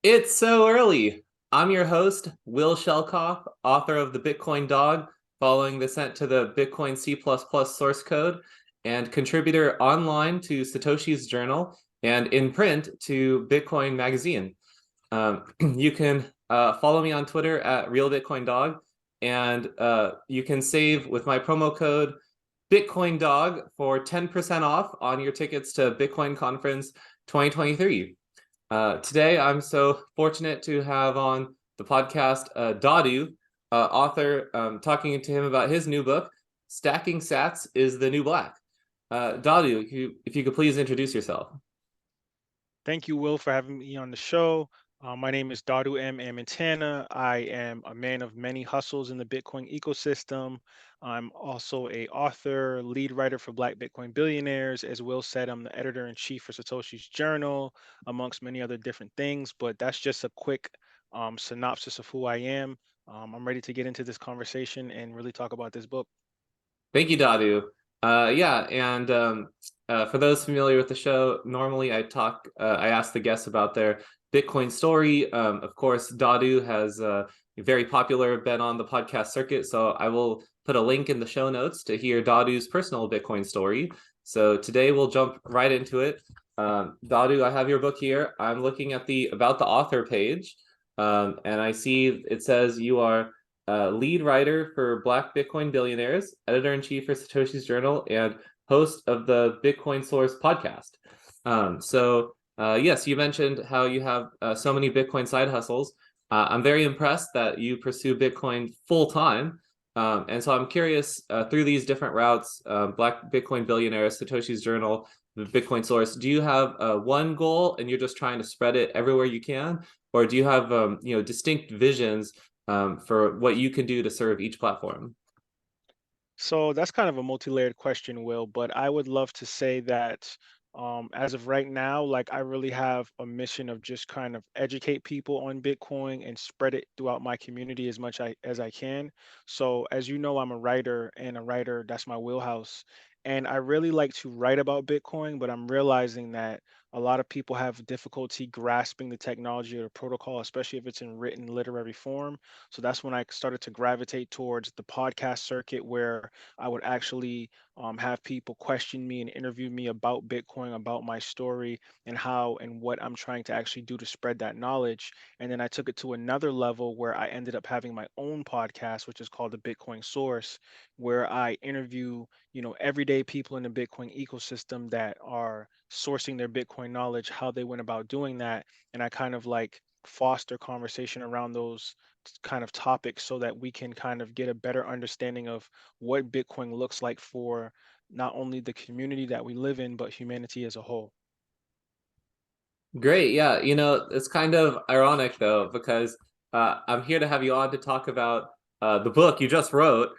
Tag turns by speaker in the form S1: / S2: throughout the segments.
S1: It's so early. I'm your host, Will Shelkoff, author of The Bitcoin Dog, following the ascent to the Bitcoin C++ source code, and contributor online to Satoshi's Journal and in print to Bitcoin Magazine. You can follow me on Twitter at RealBitcoinDog, and you can save with my promo code Bitcoin Dog for 10% off on your tickets to Bitcoin Conference 2023. Today, I'm so fortunate to have on the podcast Dadu, author, talking to him about his new book, Stacking Sats is the New Black. Dadu, if you could please introduce yourself.
S2: Thank you, Will, for having me on the show. My name is Dadu M. Amintana. I am a man of many hustles in the Bitcoin ecosystem. I'm also a author, lead writer for Black Bitcoin Billionaires. As Will said, I'm the editor in chief for Satoshi's Journal, amongst many other different things. But that's just a quick synopsis of who I am. I'm ready to get into this conversation and really talk about this book.
S1: Thank you, Dadu. Yeah, and for those familiar with the show, normally I ask the guests about their Bitcoin story. Of course, Dadu has very popular, been on the podcast circuit, so I will put a link in the show notes to hear Dadu's personal Bitcoin story. So today we'll jump right into it. Dadu, I have your book here. I'm looking at the about the author page, and I see it says you are lead writer for Black Bitcoin Billionaires, editor in chief for Satoshi's Journal, and host of the Bitcoin Source podcast. Yes, you mentioned how you have so many Bitcoin side hustles. I'm very impressed that you pursue Bitcoin full time. And so I'm curious through these different routes, Black Bitcoin Billionaires, Satoshi's Journal, the Bitcoin Source, do you have one goal and you're just trying to spread it everywhere you can? Or do you have distinct visions for what you can do to serve each platform?
S2: So that's kind of a multi-layered question, Will, but I would love to say that as of right now, like I really have a mission of just kind of educate people on Bitcoin and spread it throughout my community as I can. So as you know, I'm a writer and a writer, that's my wheelhouse. And I really like to write about Bitcoin, but I'm realizing that a lot of people have difficulty grasping the technology or the protocol, especially if it's in written literary form. So that's when I started to gravitate towards the podcast circuit where I would actually have people question me and interview me about Bitcoin, about my story, and how and what I'm trying to actually do to spread that knowledge. And then I took it to another level where I ended up having my own podcast, which is called the Bitcoin Source, where I interview, everyday people in the Bitcoin ecosystem that are sourcing their Bitcoin knowledge, how they went about doing that. And I kind of like foster conversation around those kind of topics so that we can kind of get a better understanding of what Bitcoin looks like for not only the community that we live in, but humanity as a whole.
S1: Great. Yeah. It's kind of ironic though, because I'm here to have you on to talk about the book you just wrote.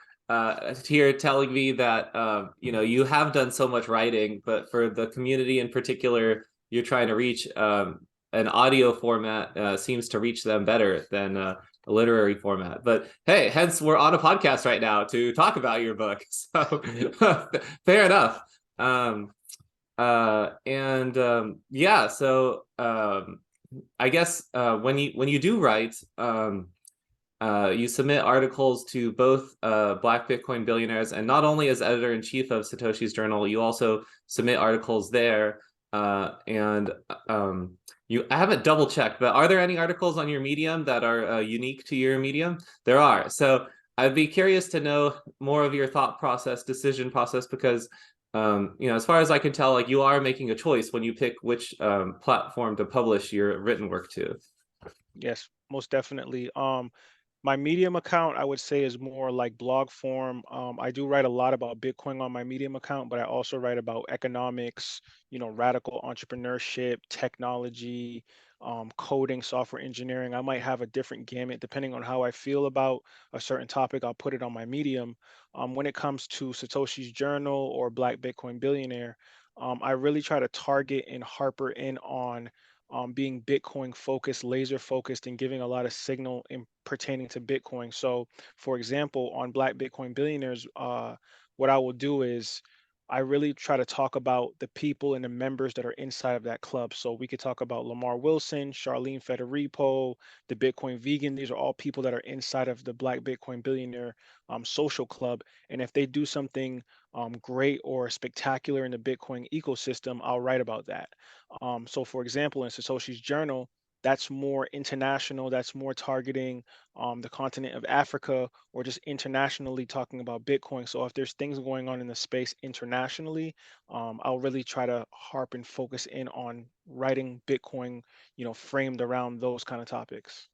S1: Here telling me that you have done so much writing, but for the community in particular, you're trying to reach an audio format seems to reach them better than a literary format. But hey, hence we're on a podcast right now to talk about your book. So fair enough. Um, and Yeah, so I guess when you do write, you submit articles to both Black Bitcoin Billionaires, and not only as editor in chief of Satoshi's Journal, you also submit articles there. And I haven't double checked, but are there any articles on your Medium that are unique to your Medium? There are. So I'd be curious to know more of your thought process, decision process, because as far as I can tell, like you are making a choice when you pick which platform to publish your written work to.
S2: Yes, most definitely. My Medium account, I would say, is more like blog form. I do write a lot about Bitcoin on my Medium account, but I also write about economics, radical entrepreneurship, technology, coding, software engineering. I might have a different gamut depending on how I feel about a certain topic. I'll put it on my Medium. When it comes to Satoshi's Journal or Black Bitcoin Billionaire, I really try to target and harper in on being Bitcoin focused, laser focused, and giving a lot of signal in pertaining to Bitcoin. So, for example, on Black Bitcoin Billionaires, what I will do is I really try to talk about the people and the members that are inside of that club. So we could talk about Lamar Wilson, Charlene Federico, the Bitcoin Vegan. These are all people that are inside of the Black Bitcoin Billionaire social club. And if they do something great or spectacular in the Bitcoin ecosystem, I'll write about that. So, for example, in Satoshi's journal, that's more international, that's more targeting the continent of Africa or just internationally talking about Bitcoin. So if there's things going on in the space internationally, I'll really try to harp and focus in on writing Bitcoin, framed around those kind of topics.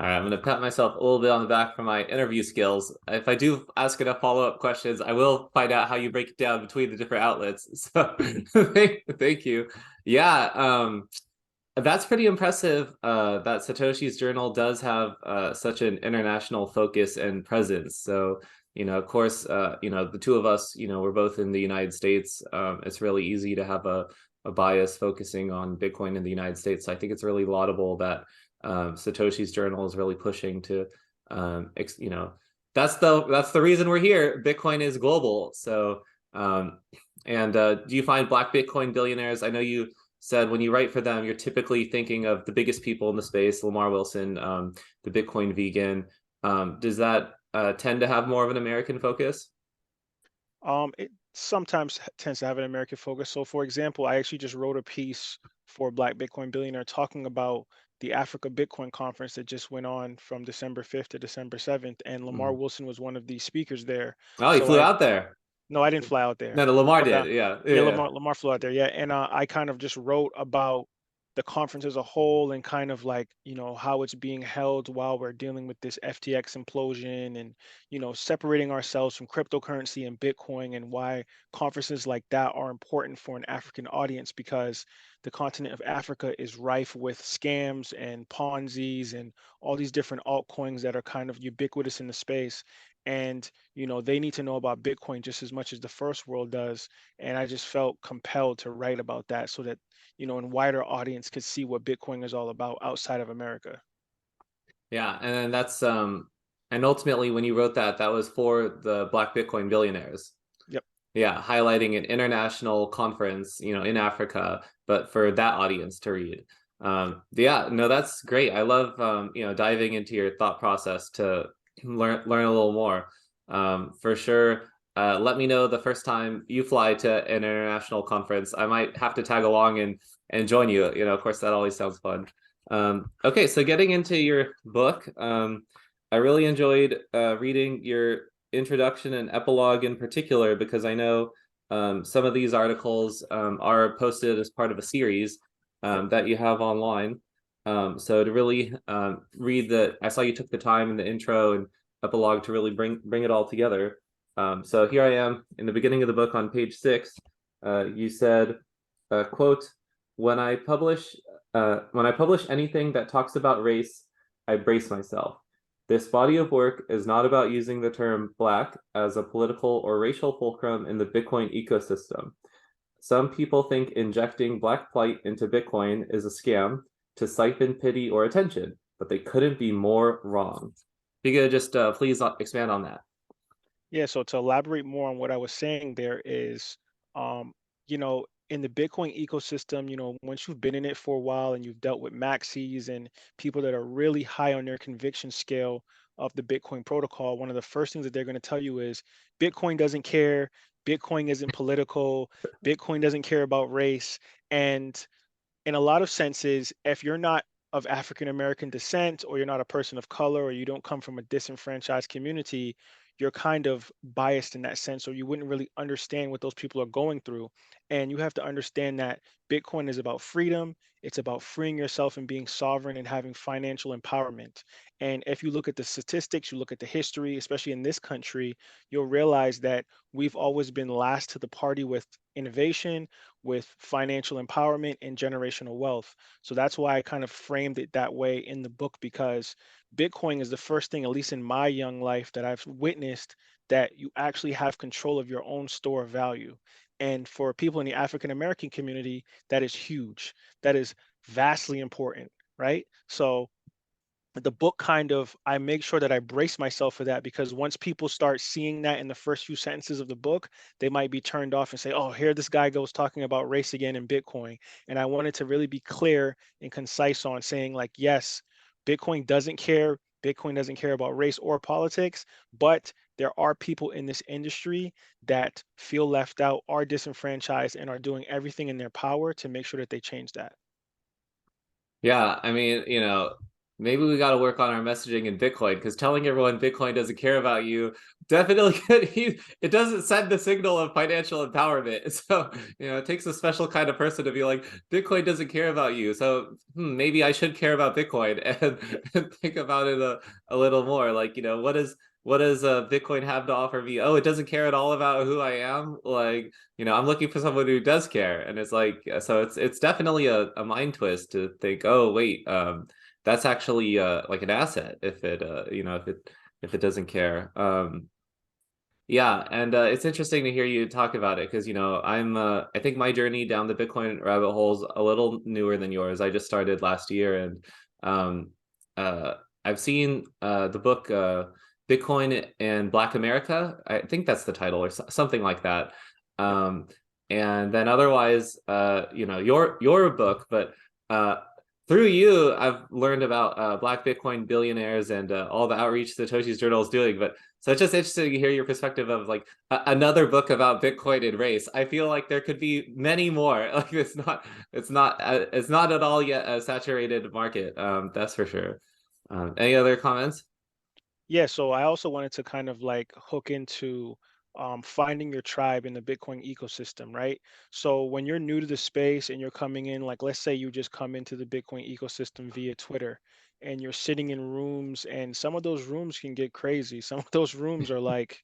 S1: All right, I'm going to pat myself a little bit on the back for my interview skills. If I do ask enough follow-up questions, I will find out how you break it down between the different outlets. So thank you. Yeah, that's pretty impressive that Satoshi's journal does have such an international focus and presence. So, of course, the two of us, we're both in the United States. It's really easy to have a bias focusing on Bitcoin in the United States. So I think it's really laudable that Satoshi's journal is really pushing to, that's the reason we're here. Bitcoin is global. So, and do you find Black Bitcoin billionaires? I know you said when you write for them, you're typically thinking of the biggest people in the space, Lamar Wilson, the Bitcoin vegan. Does that tend to have more of an American focus?
S2: It sometimes tends to have an American focus. So, for example, I actually just wrote a piece for Black Bitcoin Billionaire talking about the Africa Bitcoin conference that just went on from December 5th to December 7th, and Lamar
S1: Mm.
S2: Wilson was one of the speakers there.
S1: Oh, he
S2: So
S1: flew
S2: I
S1: out there.
S2: No, I didn't fly out
S1: No,
S2: there,
S1: no, Lamar
S2: but
S1: did. Yeah,
S2: yeah,
S1: yeah.
S2: Lamar flew out there. Yeah, and I kind of just wrote about the conference as a whole and kind of like how it's being held while we're dealing with this FTX implosion and separating ourselves from cryptocurrency and Bitcoin and why conferences like that are important for an African audience because the continent of Africa is rife with scams and Ponzi's and all these different altcoins that are kind of ubiquitous in the space. And they need to know about Bitcoin just as much as the first world does. And I just felt compelled to write about that so that, a wider audience could see what Bitcoin is all about outside of America.
S1: Yeah, and then and ultimately when you wrote that, that was for the Black Bitcoin billionaires.
S2: Yep.
S1: Yeah, highlighting an international conference, in Africa, but for that audience to read. Yeah, no, that's great. I love diving into your thought process to learn a little more. For sure. Let me know the first time you fly to an international conference. I might have to tag along and join you. Of course, that always sounds fun. Okay, so getting into your book, I really enjoyed reading your introduction and epilogue in particular because I know some of these articles are posted as part of a series
S2: Yep.
S1: that you have online. So to really read I saw you took the time in the intro and epilogue to really bring it all together. So here I am in the beginning of the book on page 6. You said, quote, when I publish anything that talks about race, I brace myself. This body of work is not about using the term Black as a political or racial fulcrum in the Bitcoin ecosystem. Some people think injecting Black plight into Bitcoin is a scam to siphon pity or attention, but they couldn't be more wrong. If you could just please expand on that.
S2: Yeah, so to elaborate more on what I was saying there is, in the Bitcoin ecosystem, once you've been in it for a while and you've dealt with maxis and people that are really high on their conviction scale of the Bitcoin protocol, one of the first things that they're going to tell you is Bitcoin doesn't care, Bitcoin isn't political, Bitcoin doesn't care about race. And in a lot of senses, if you're not of African American descent, or you're not a person of color, or you don't come from a disenfranchised community, you're kind of biased in that sense, or you wouldn't really understand what those people are going through. And you have to understand that Bitcoin is about freedom, it's about freeing yourself and being sovereign and having financial empowerment. And if you look at the statistics, you look at the history, especially in this country, you'll realize that we've always been last to the party with innovation, with financial empowerment and generational wealth. So that's why I kind of framed it that way in the book because Bitcoin is the first thing, at least in my young life, that I've witnessed that you actually have control of your own store of value. And for people in the African American community, that is huge. That is vastly important, right? So the book kind of, I make sure that I brace myself for that, because once people start seeing that in the first few sentences of the book, they might be turned off and say, "Oh, here this guy goes talking about race again in Bitcoin." And I wanted to really be clear and concise on saying, like, yes, Bitcoin doesn't care. Bitcoin doesn't care about race or politics, but there are people in this industry that feel left out, are disenfranchised, and are doing everything in their power to make sure that they change that.
S1: Yeah, I mean, maybe we got to work on our messaging in Bitcoin because telling everyone Bitcoin doesn't care about you definitely it doesn't send the signal of financial empowerment. So, it takes a special kind of person to be like, Bitcoin doesn't care about you. So, maybe I should care about Bitcoin and think about it a little more. Like, what does Bitcoin have to offer me? Oh, it doesn't care at all about who I am. Like, I'm looking for someone who does care. And it's like, so it's definitely a mind twist to think, oh, wait, that's actually like an asset if it if it doesn't care. Yeah, and it's interesting to hear you talk about it because I think my journey down the Bitcoin rabbit hole is a little newer than yours. I just started last year, and um, uh, I've seen the book Bitcoin and Black America. I think that's the title or something like that. Um, and then otherwise, your book, but uh, through you, I've learned about Black Bitcoin billionaires and all the outreach Satoshi's Journal is doing. But so it's just interesting to hear your perspective of like another book about Bitcoin and race. I feel like there could be many more. Like it's not at all yet a saturated market. That's for sure. Any other comments?
S2: Yeah, so I also wanted to kind of like hook into finding your tribe in the Bitcoin ecosystem, right? So when you're new to the space and you're coming in, like let's say you just come into the Bitcoin ecosystem via Twitter and you're sitting in rooms, and some of those rooms can get crazy. Some of those rooms are like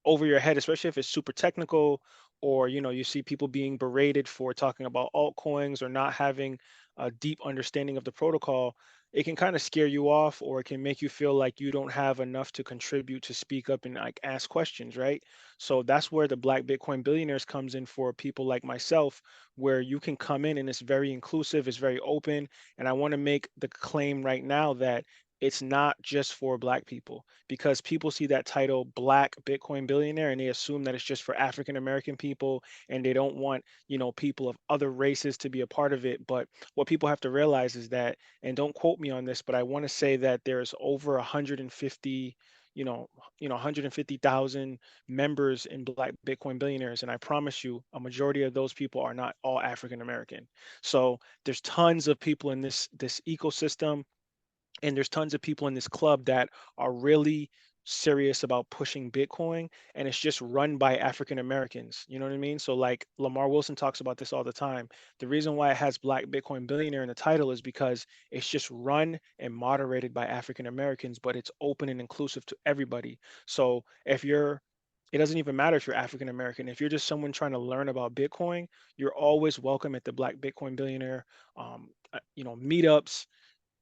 S2: over your head, especially if it's super technical, or you see people being berated for talking about altcoins or not having a deep understanding of the protocol. It can kind of scare you off, or it can make you feel like you don't have enough to contribute to speak up and like ask questions, right? So that's where the Black Bitcoin Billionaires comes in for people like myself, where you can come in and it's very inclusive, it's very open. And I want to make the claim right now that it's not just for Black people, because people see that title Black Bitcoin Billionaire and they assume that it's just for African American people, and they don't want, people of other races to be a part of it. But what people have to realize is that, and don't quote me on this, but I want to say that there's over 150, you know, 150,000 members in Black Bitcoin Billionaires, and I promise you, a majority of those people are not all African American. So there's tons of people in this ecosystem, and there's tons of people in this club that are really serious about pushing Bitcoin, and it's just run by African Americans. You know what I mean? So like Lamar Wilson talks about this all the time. The reason why it has Black Bitcoin Billionaire in the title is because it's just run and moderated by African Americans, but it's open and inclusive to everybody. So if you're, it doesn't even matter if you're African American. If you're just someone trying to learn about Bitcoin, you're always welcome at the Black Bitcoin Billionaire, meetups,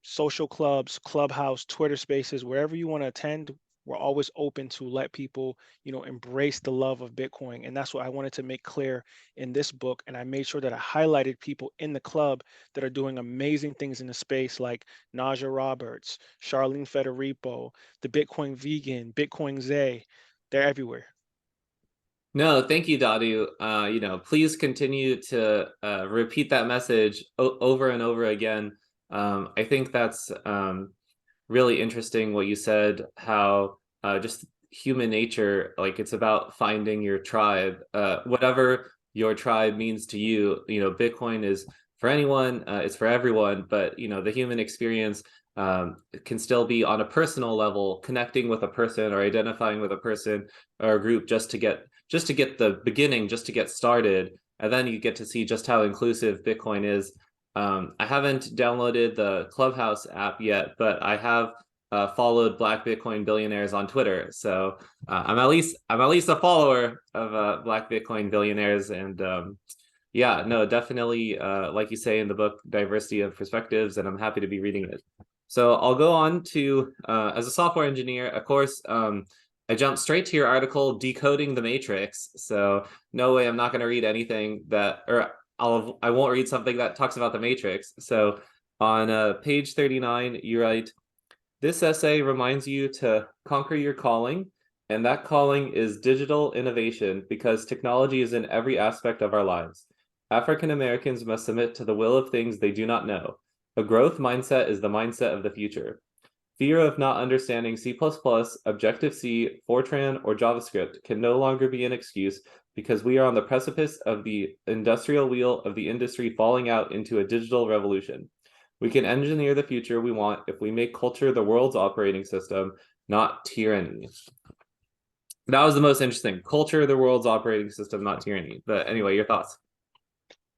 S2: social clubs, clubhouse, Twitter spaces, wherever you want to attend. We're always open to let people, embrace the love of Bitcoin. And that's what I wanted to make clear in this book. And I made sure that I highlighted people in the club that are doing amazing things in the space, like Naja Roberts, Charlene Federico, the Bitcoin Vegan, Bitcoin Zay. They're everywhere.
S1: No, thank you, Dadu. Please continue to repeat that message over and over again. I think that's really interesting what you said, how just human nature, like it's about finding your tribe, whatever your tribe means to you. Bitcoin is for anyone, it's for everyone, but the human experience can still be on a personal level, connecting with a person or identifying with a person or a group just to get the beginning, just to get started, and then you get to see just how inclusive Bitcoin is. I haven't downloaded the Clubhouse app yet, but I have followed Black Bitcoin billionaires on Twitter. So I'm at least a follower of Black Bitcoin billionaires, and yeah, no, definitely, like you say in the book, diversity of perspectives, and I'm happy to be reading it. So I'll go on to as a software engineer, of course. I jumped straight to your article, Decoding the Matrix. So no way I'm not going to read anything that, or I won't read something that talks about the Matrix. So on page 39, you write, This essay reminds you to conquer your calling, and that calling is digital innovation because technology is in every aspect of our lives. African Americans must submit to the will of things they do not know. A growth mindset is the mindset of the future. Fear of not understanding C++, Objective-C, Fortran, or JavaScript can no longer be an excuse because we are on the precipice of the industrial wheel of the industry falling out into a digital revolution. We can engineer the future we want if we make culture the world's operating system, not tyranny. That was the most interesting. Culture, the world's operating system, not tyranny. But anyway, your thoughts.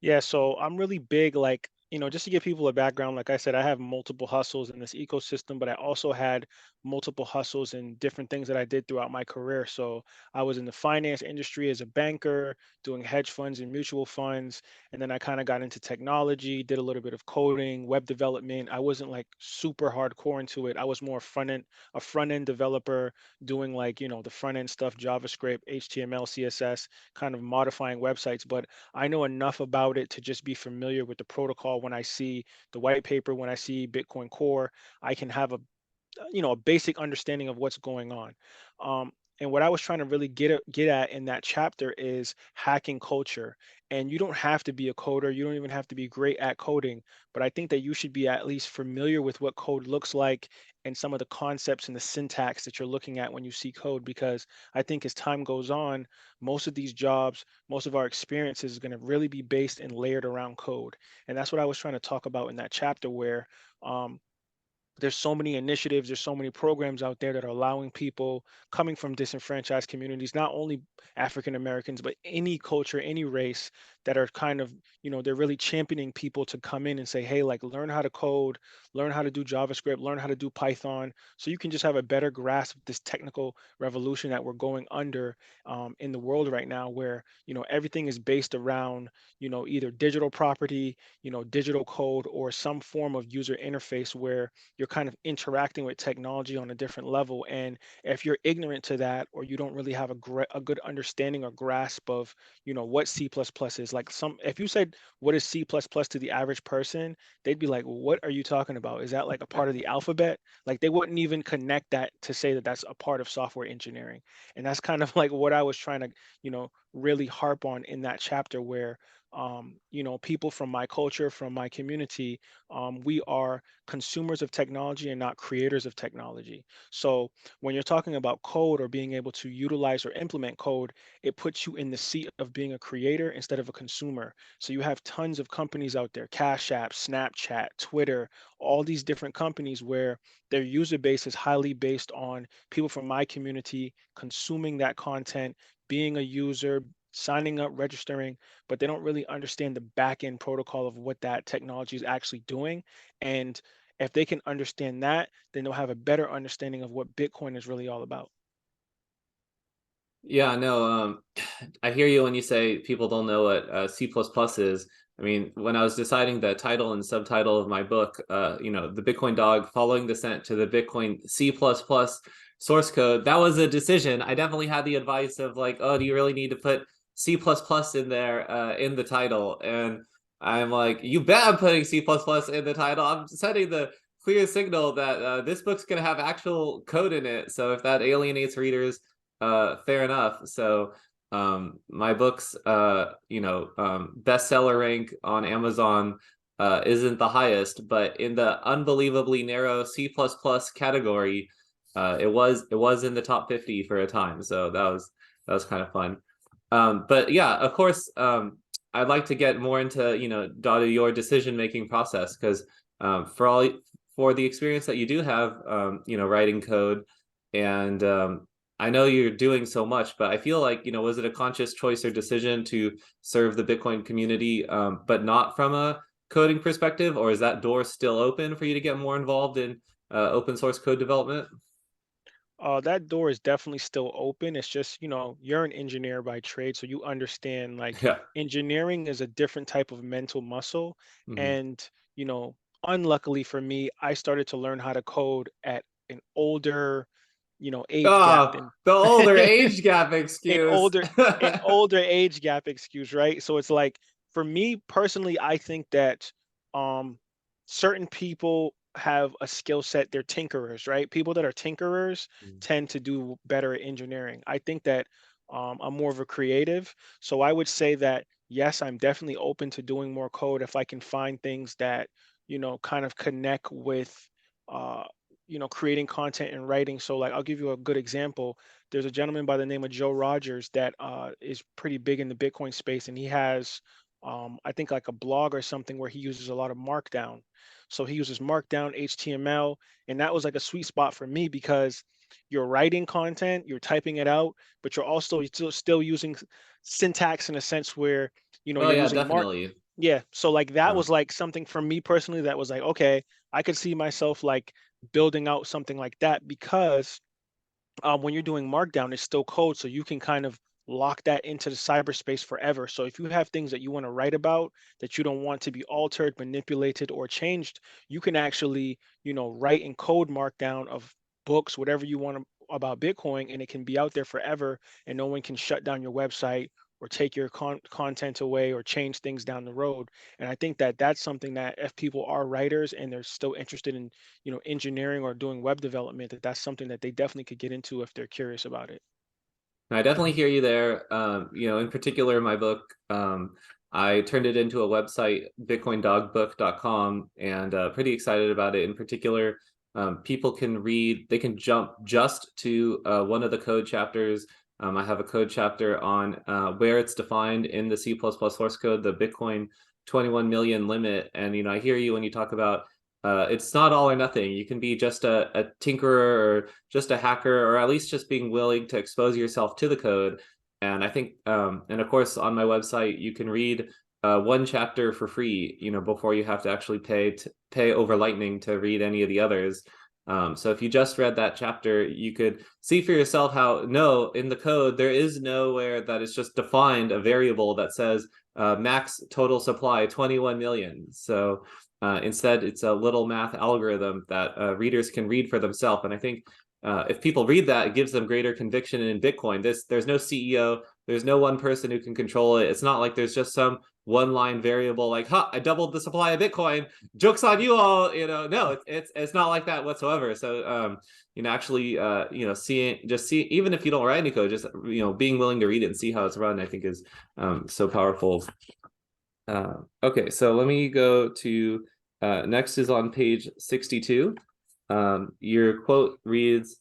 S2: Yeah, so I'm really big, like, just to give people a background, like I said, I have multiple hustles in this ecosystem, but I also had multiple hustles in different things that I did throughout my career. So I was in the finance industry as a banker, doing hedge funds and mutual funds. And then I kind of got into technology, did a little bit of coding, web development. I wasn't like super hardcore into it. I was more a front end developer doing like, the front end stuff, JavaScript, HTML, CSS, kind of modifying websites. But I know enough about it to just be familiar with the protocol. When I see the white paper, when I see Bitcoin Core, I can have a basic understanding of what's going on. And what I was trying to really get at in that chapter is hacking culture. And you don't have to be a coder. You don't even have to be great at coding. But I think that you should be at least familiar with what code looks like and some of the concepts and the syntax that you're looking at when you see code. Because I think as time goes on, most of these jobs, most of our experiences is going to really be based and layered around code. And that's what I was trying to talk about in that chapter where um, there's so many initiatives, there's so many programs out there that are allowing people coming from disenfranchised communities, not only African Americans, but any culture, any race, that are kind of, they're really championing people to come in and say, hey, like, learn how to code, learn how to do JavaScript, learn how to do Python, so you can just have a better grasp of this technical revolution that we're going under in the world right now, where everything is based around either digital property, digital code, or some form of user interface where you're kind of interacting with technology on a different level. And if you're ignorant to that, or you don't really have a good understanding or grasp of, what C++ is, like, if you said, what is C++ to the average person, they'd be like, what are you talking about? Is that like a part of the alphabet? Like, they wouldn't even connect that to say that that's a part of software engineering. And that's kind of like what I was trying to, really harp on in that chapter where, people from my culture, from my community, we are consumers of technology and not creators of technology. So when you're talking about code or being able to utilize or implement code, it puts you in the seat of being a creator instead of a consumer. So you have tons of companies out there, Cash App, Snapchat, Twitter, all these different companies where their user base is highly based on people from my community consuming that content, being a user, signing up, registering, but they don't really understand the back end protocol of what that technology is actually doing. And if they can understand that, then they'll have a better understanding of what Bitcoin is really all about.
S1: Yeah, no, I hear you when you say people don't know what C++ is. I mean, when I was deciding the title and subtitle of my book, The Bitcoin Dog Following Descent to the Bitcoin C++ source code, that was a decision. I definitely had the advice of like, oh, do you really need to put C++ in there in the title? And I'm like, you bet I'm putting C++ in the title. I'm sending the clear signal that this book's going to have actual code in it. So if that alienates readers, fair enough. So my book's bestseller rank on Amazon isn't the highest, but in the unbelievably narrow C++ category, it was in the top 50 for a time. So that was kind of fun. But yeah, of course, I'd like to get more into Dada, your decision making process, because for the experience that you do have, writing code, and I know you're doing so much, but I feel like, was it a conscious choice or decision to serve the Bitcoin community, but not from a coding perspective, or is that door still open for you to get more involved in open source code development?
S2: That door is definitely still open. It's just, you're an engineer by trade, so you understand, like,
S1: Yeah.
S2: engineering is a different type of mental muscle.
S1: Mhm.
S2: And, you know, unluckily for me, I started to learn how to code at an older, age gap
S1: Oh,
S2: than
S1: the older age gap
S2: an
S1: excuse.
S2: older an older age gap excuse, right? So it's like, for me personally, I think that um certain people have a skill set, they're tinkerers, right? People that are tinkerers tend to do better at engineering. I think that I'm more of a creative. So I would say that yes, I'm definitely open to doing more code if I can find things that, kind of connect with uh, creating content and writing. So like I'll give you a good example. There's a gentleman by the name of Joe Rogers that is pretty big in the Bitcoin space, and he has I think like a blog or something where he uses a lot of Markdown. So he uses Markdown, HTML, and that was like a sweet spot for me because you're writing content, you're typing it out, but you're also still using syntax in a sense where
S1: Oh
S2: you're
S1: yeah,
S2: using Mark.
S1: definitely.
S2: Yeah, so like that
S1: Um,
S2: was like something for me personally that was like, okay, I could see myself like building out something like that because when you're doing markdown, it's still code, so you can kind of lock that into the cyberspace forever. So if you have things that you want to write about that you don't want to be altered, manipulated, or changed, you can actually, write in code markdown of books, whatever you want about Bitcoin, and it can be out there forever, and no one can shut down your website or take your content away or change things down the road. And I think that that's something that if people are writers and they're still interested in engineering or doing web development, that's something that they definitely could get into if they're curious about it.
S1: I definitely hear you there. In particular, my book, I turned it into a website, bitcoindogbook.com, and pretty excited about it. In particular, people can read, they can jump just to one of the code chapters. I have a code chapter on where it's defined in the C++ source code, the Bitcoin 21 million limit. And, I hear you when you talk about it's not all or nothing. You can be just a tinkerer or just a hacker, or at least just being willing to expose yourself to the code. And I think, and of course, on my website, you can read one chapter for free, before you have to actually pay over Lightning to read any of the others. So if you just read that chapter, you could see for yourself how no, in the code, there is nowhere that it's just defined a variable that says max total supply 21 million. So instead, it's a little math algorithm that readers can read for themselves. And I think if people read that, it gives them greater conviction in Bitcoin. There's no CEO, there's no one person who can control it. It's not like there's just some one line variable like, "Ha, I doubled the supply of Bitcoin. Jokes on you all." No, it's not like that whatsoever. So actually, even if you don't write any code, just being willing to read it and see how it's run, I think is so powerful. Okay, so let me go to next is on page 62. Your quote reads,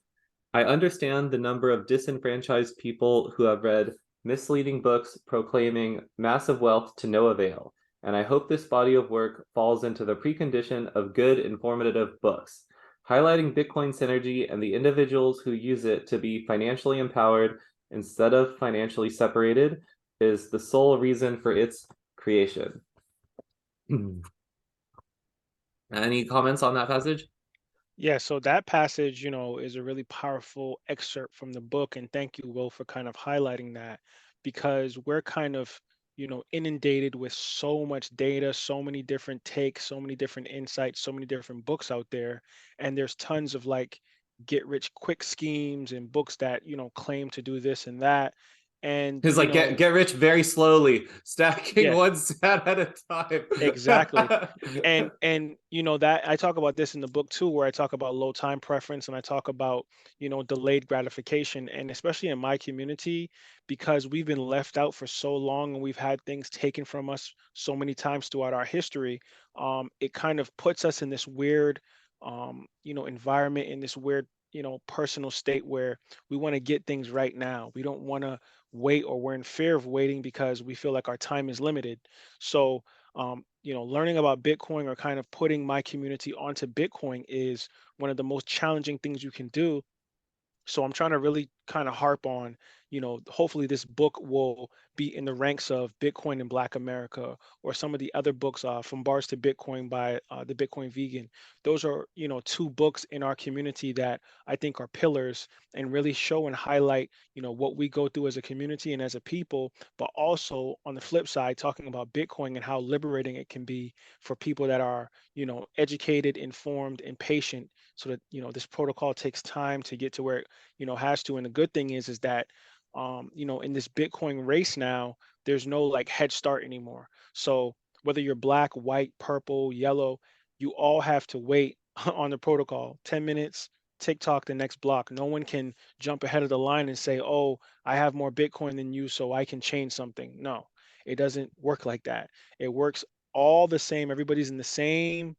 S1: "I understand the number of disenfranchised people who have read misleading books proclaiming massive wealth to no avail, and I hope this body of work falls into the precondition of good informative books. Highlighting Bitcoin synergy and the individuals who use it to be financially empowered instead of financially separated is the sole reason for its creation." Any comments on that passage?
S2: Yeah, so that passage, is a really powerful excerpt from the book. And thank you, Will, for kind of highlighting that because we're kind of, inundated with so much data, so many different takes, so many different insights, so many different books out there. And there's tons of like get rich quick schemes and books that, claim to do this and that. And,
S1: It's like get rich very slowly, stacking
S2: yeah,
S1: one sat at a time.
S2: exactly. And that I talk about this in the book too, where I talk about low time preference and I talk about, delayed gratification. And especially in my community, because we've been left out for so long and we've had things taken from us so many times throughout our history, it kind of puts us in this weird environment, in this weird, personal state where we want to get things right now. We don't want to wait, or we're in fear of waiting because we feel like our time is limited. So learning about Bitcoin or kind of putting my community onto Bitcoin is one of the most challenging things you can do. So I'm trying to really kind of harp on, hopefully this book will be in the ranks of Bitcoin in Black America or some of the other books, From Bars to Bitcoin by the Bitcoin Vegan. Those are, two books in our community that I think are pillars and really show and highlight, what we go through as a community and as a people, but also on the flip side, talking about Bitcoin and how liberating it can be for people that are, educated, informed, and patient so that this protocol takes time to get to where it has to. And the good thing is that in this Bitcoin race now, there's no like head start anymore. So whether you're black, white, purple, yellow, you all have to wait on the protocol. 10 minutes, TikTok the next block. No one can jump ahead of the line and say, "Oh, I have more Bitcoin than you, so I can change something." No, it doesn't work like that. It works all the same. Everybody's in the same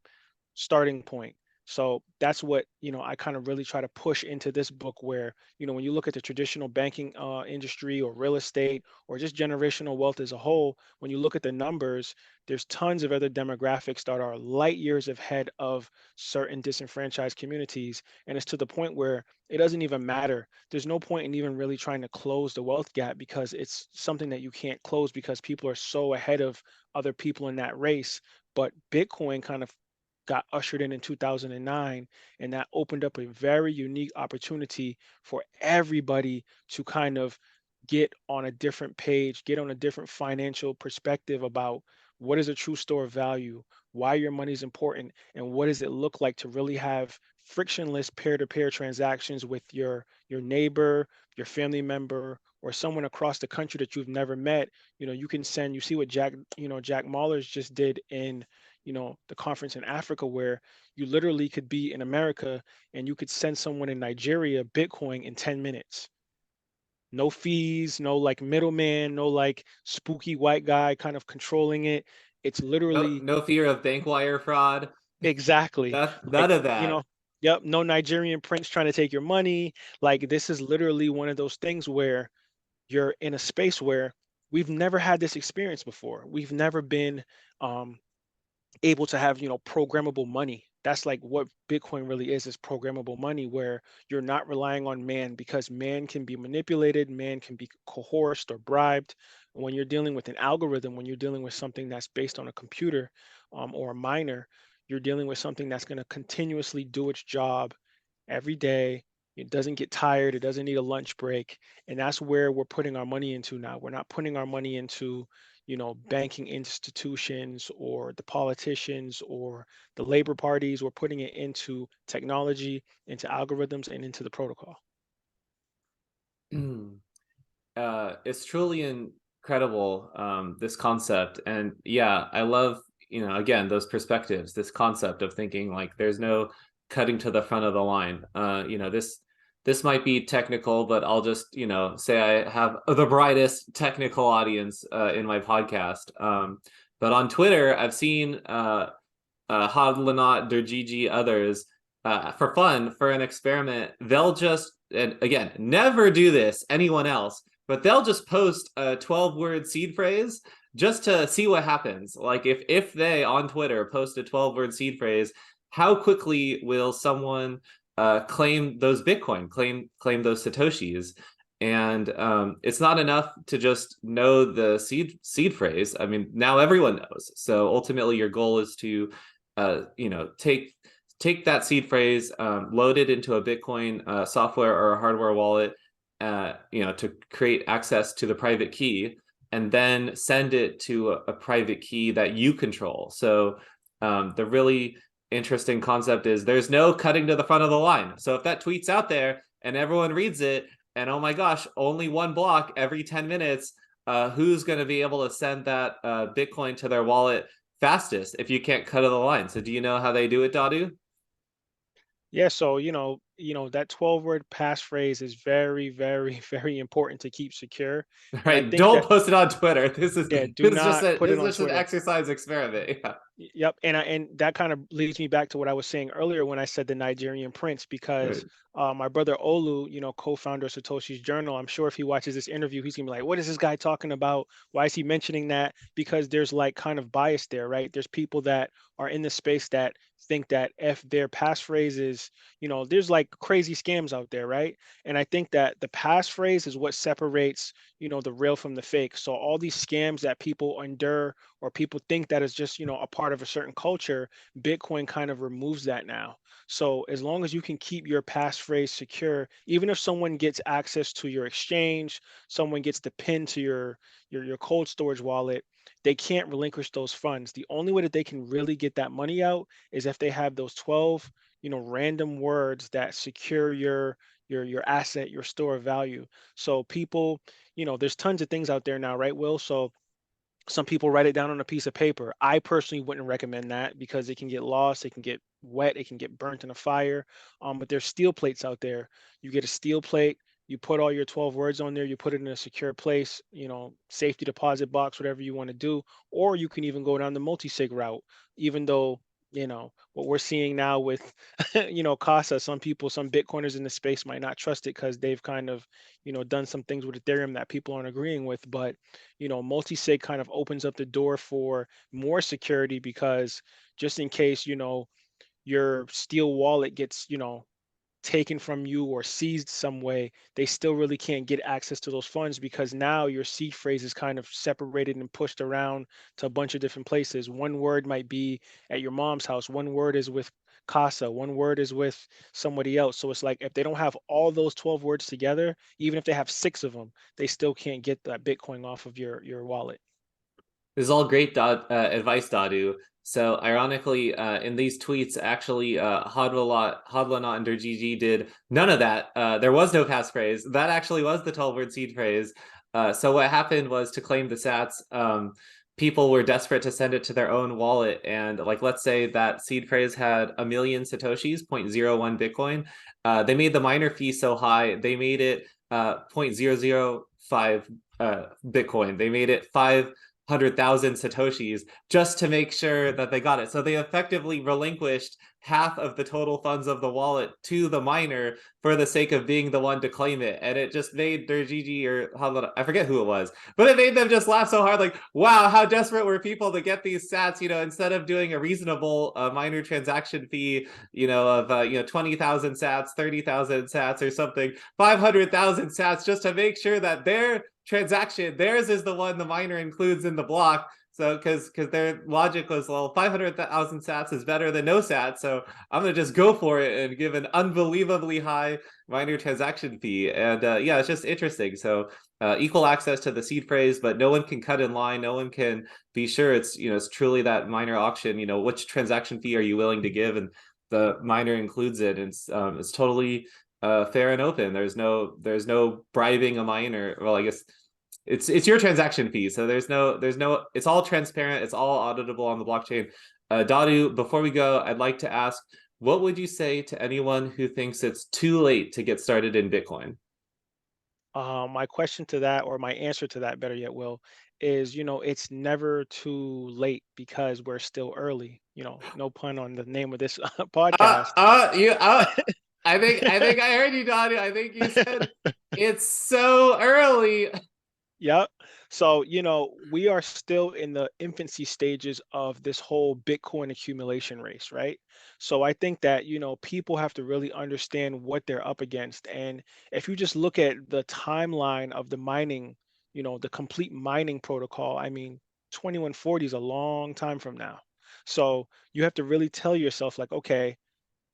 S2: starting point. So that's what, I kind of really try to push into this book where, when you look at the traditional banking industry or real estate or just generational wealth as a whole, when you look at the numbers, there's tons of other demographics that are light years ahead of certain disenfranchised communities. And it's to the point where it doesn't even matter. There's no point in even really trying to close the wealth gap because it's something that you can't close because people are so ahead of other people in that race. But Bitcoin kind of got ushered in 2009, and that opened up a very unique opportunity for everybody to kind of get on a different page, get on a different financial perspective about what is a true store of value, why your money is important, and what does it look like to really have frictionless peer-to-peer transactions with your neighbor, your family member, or someone across the country that you've never met. You can send, you see what Jack Mallers just did in the conference in Africa, where you literally could be in America and you could send someone in Nigeria Bitcoin in 10 minutes. No fees, no like middleman, no like spooky white guy kind of controlling it. It's
S1: No,
S2: literally
S1: no fear of bank wire fraud.
S2: exactly
S1: That
S2: like,
S1: none of that.
S2: yep, no Nigerian prince trying to take your money. Like this is literally one of those things where you're in a space where we've never had this experience before. We've never been um able to have programmable money. That's like what Bitcoin really is programmable money, where you're not relying on man, because man can be manipulated, man can be coerced or bribed. When you're dealing with an algorithm, when you're dealing with something that's based on a computer, or a miner, you're dealing with something that's going to continuously do its job every day. It doesn't get tired, it doesn't need a lunch break. And that's where we're putting our money into now. We're not putting our money into banking institutions or the politicians or the labor parties. We're putting it into technology, into algorithms, and into the protocol.
S1: It's truly incredible, this concept. And yeah, I love, again, those perspectives, this concept of thinking like there's no cutting to the front of the line. This might be technical, but I'll just, say I have the brightest technical audience in my podcast. But on Twitter, I've seen Hadlanot, Dergigi, others, for fun, for an experiment, they'll just, and again, never do this, anyone else, but they'll just post a 12-word seed phrase just to see what happens. Like if they on Twitter post a 12-word seed phrase, how quickly will someone claim those Bitcoin, claim those Satoshis? And it's not enough to just know the seed phrase. I mean, now everyone knows. So ultimately, your goal is to take that seed phrase, load it into a Bitcoin software or a hardware wallet, to create access to the private key, and then send it to a private key that you control. So the really interesting concept is there's no cutting to the front of the line. So if that tweet's out there and everyone reads it, and oh my gosh, only one block every 10 minutes, who's going to be able to send that Bitcoin to their wallet fastest if you can't cut to the line? So do you know how they do it, Dadu?
S2: Yeah, so that 12-word passphrase is very, very, very important to keep secure. And I
S1: Right.
S2: think
S1: Don't
S2: that,
S1: post it on Twitter. This is
S2: yeah, do
S1: this is just
S2: not
S1: a
S2: put
S1: this
S2: it
S1: is
S2: on
S1: just an
S2: Twitter.
S1: exercise experiment. Yeah.
S2: Yep, and that kind of leads me back to what I was saying earlier when I said the Nigerian prince, because
S1: Right.
S2: my brother Olu, co-founder of Satoshi's Journal, I'm sure if he watches this interview, he's gonna be like, "What is this guy talking about? Why is he mentioning that?" Because there's like kind of bias there, right? There's people that are in the space that think that if their passphrase is, there's like crazy scams out there, right? And I think that the passphrase is what separates, the real from the fake. So all these scams that people endure, or people think that is just a part of a certain culture, Bitcoin kind of removes that now. So as long as you can keep your passphrase secure, even if someone gets access to your exchange, someone gets the pin to your cold storage wallet, they can't relinquish those funds. The only way that they can really get that money out is if they have those 12 random words that secure your asset, your store of value. So people, there's tons of things out there now, right, Will? So Some people write it down on a piece of paper. I personally wouldn't recommend that because it can get lost, it can get wet, it can get burnt in a fire. But there's steel plates out there. You get a steel plate, you put all your 12 words on there, you put it in a secure place, safety deposit box, whatever you want to do. Or you can even go down the multi-sig route, even though, what we're seeing now with, CASA, some people, some Bitcoiners in the space might not trust it because they've kind of, done some things with Ethereum that people aren't agreeing with. But multi-sig kind of opens up the door for more security because just in case, your steel wallet gets, taken from you or seized some way, they still really can't get access to those funds because now your seed phrase is kind of separated and pushed around to a bunch of different places. One word might be at your mom's house, one word is with Casa, one word is with somebody else. So it's like if they don't have all those 12 words together, even if they have six of them, they still can't get that Bitcoin off of your wallet.
S1: This is all great advice, Dadu. So ironically, in these tweets, actually, Hodlonaut and Dergigi did none of that. There was no passphrase. That actually was the 12-word seed phrase. So what happened was to claim the sats, people were desperate to send it to their own wallet. And like, let's say that seed phrase had 1,000,000 Satoshis, 0.01 Bitcoin. They made the miner fee so high, they made it 0.005 Bitcoin. They made it 500,000 Satoshis just to make sure that they got it. So they effectively relinquished half of the total funds of the wallet to the miner for the sake of being the one to claim it. And it just made their GG, or I forget who it was, but it made them just laugh so hard, like, wow, how desperate were people to get these sats, instead of doing a reasonable miner transaction fee, of 20,000 sats, 30,000 sats or something, 500,000 sats, just to make sure that their transaction, theirs is the one the miner includes in the block. So because their logic was, well, 500,000 sats is better than no sats, so I'm gonna just go for it and give an unbelievably high miner transaction fee. And yeah, it's just interesting. So equal access to the seed phrase, but no one can cut in line. No one can be sure it's truly that miner auction. Which transaction fee are you willing to give, and the miner includes it. And it's totally fair and open. There's no bribing a miner. Well, I guess it's your transaction fee, so there's no it's all transparent, it's all auditable on the blockchain. Dadu, before we go, I'd like to ask, what would you say to anyone who thinks it's too late to get started in Bitcoin?
S2: My question to that, or my answer to that, better yet, Will, is it's never too late because we're still early. No pun on the name of this podcast.
S1: You I think I heard you, Dadu. I think you said it's so early.
S2: Yep. So, we are still in the infancy stages of this whole Bitcoin accumulation race, right? So I think that, people have to really understand what they're up against. And if you just look at the timeline of the mining, the complete mining protocol, I mean, 2140 is a long time from now. So you have to really tell yourself, like, okay,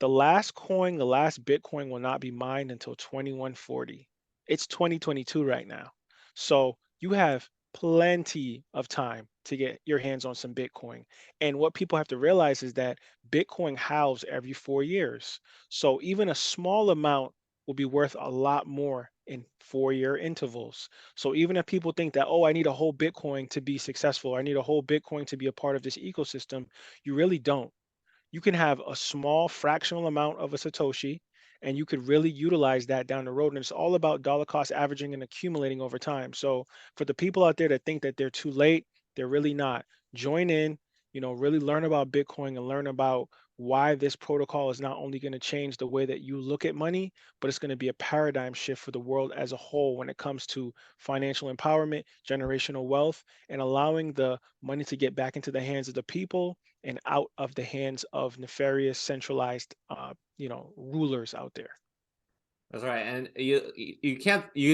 S2: the last coin, the last Bitcoin will not be mined until 2140. It's 2022 right now. So you have plenty of time to get your hands on some Bitcoin. And what people have to realize is that Bitcoin halves every 4 years. So even a small amount will be worth a lot more in 4 year intervals. So even if people think that, oh, I need a whole Bitcoin to be successful, or I need a whole Bitcoin to be a part of this ecosystem, you really don't. You can have a small fractional amount of a Satoshi and you could really utilize that down the road. And it's all about dollar cost averaging and accumulating over time. So for the people out there that think that they're too late, they're really not. Join in, really learn about Bitcoin and learn about why this protocol is not only going to change the way that you look at money, but it's going to be a paradigm shift for the world as a whole when it comes to financial empowerment, generational wealth, and allowing the money to get back into the hands of the people and out of the hands of nefarious centralized rulers out there.
S1: That's right, and you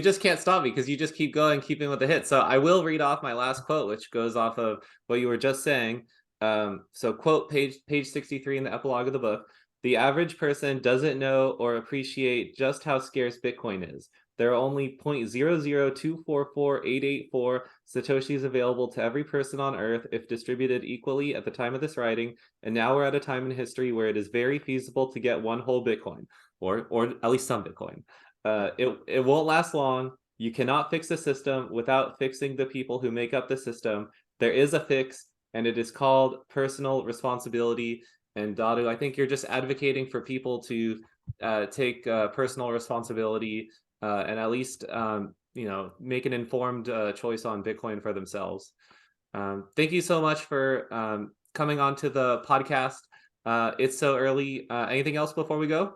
S1: just can't stop me because you just keep going, keeping with the hit. So I will read off my last quote, which goes off of what you were just saying. So quote, page 63 in the epilogue of the book: the average person doesn't know or appreciate just how scarce Bitcoin is. There are only 0.00244884 Satoshis available to every person on Earth if distributed equally at the time of this writing, and now we're at a time in history where it is very feasible to get one whole Bitcoin, or at least some Bitcoin. It won't last long. You cannot fix the system without fixing the people who make up the system. There is a fix, and it is called personal responsibility. And Dadu, I think you're just advocating for people to take personal responsibility and at least make an informed choice on Bitcoin for themselves. Thank you so much for coming on to the podcast. It's so early. Anything else before we go?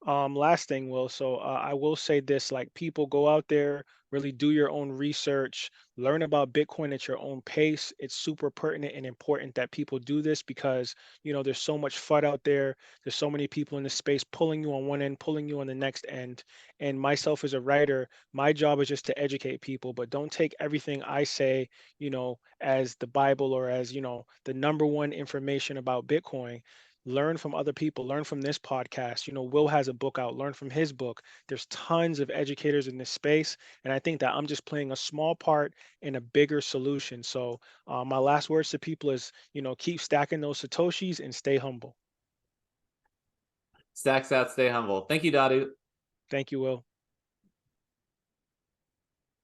S2: Last thing, Will. So I will say this: like, people, go out there, really do your own research, learn about Bitcoin at your own pace. It's super pertinent and important that people do this because there's so much FUD out there. There's so many people in the space pulling you on one end, pulling you on the next end. And myself as a writer, my job is just to educate people, but don't take everything I say, as the Bible or as the number one information about Bitcoin. Learn from other people, learn from this podcast. Will has a book out, learn from his book. There's tons of educators in this space, and I think that I'm just playing a small part in a bigger solution. So my last words to people is, keep stacking those satoshis and stay humble.
S1: Stack sats, stay humble. Thank you, Dadu.
S2: Thank you, Will.